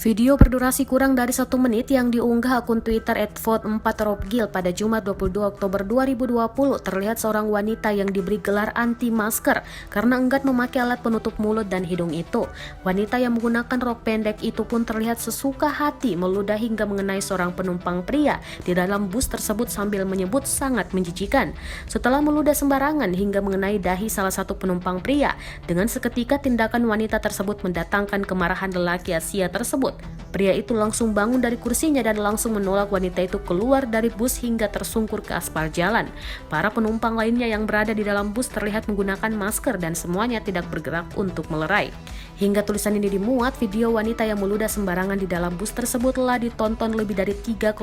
Video berdurasi kurang dari 1 menit yang diunggah akun Twitter @vote4robgil pada Jumat 22 Oktober 2020 terlihat seorang wanita yang diberi gelar anti masker karena enggan memakai alat penutup mulut dan hidung itu. Wanita yang menggunakan rok pendek itu pun terlihat sesuka hati meludah hingga mengenai seorang penumpang pria di dalam bus tersebut sambil menyebut sangat menjijikan. Setelah meludah sembarangan hingga mengenai dahi salah satu penumpang pria, dengan seketika tindakan wanita tersebut mendatangkan kemarahan lelaki Asia tersebut. Pria itu langsung bangun dari kursinya dan langsung menolak wanita itu keluar dari bus hingga tersungkur ke aspal jalan. Para penumpang lainnya yang berada di dalam bus terlihat menggunakan masker dan semuanya tidak bergerak untuk melerai. Hingga tulisan ini dimuat, video wanita yang meludah sembarangan di dalam bus tersebut telah ditonton lebih dari 3,3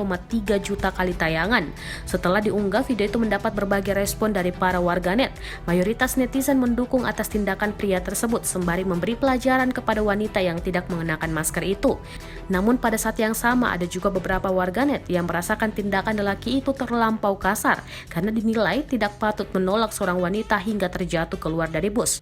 juta kali tayangan. Setelah diunggah, video itu mendapat berbagai respon dari para warganet. Mayoritas netizen mendukung atas tindakan pria tersebut sembari memberi pelajaran kepada wanita yang tidak mengenakan masker itu. Namun pada saat yang sama ada juga beberapa warganet yang merasakan tindakan lelaki itu terlampau kasar karena dinilai tidak patut menolak seorang wanita hingga terjatuh keluar dari bus.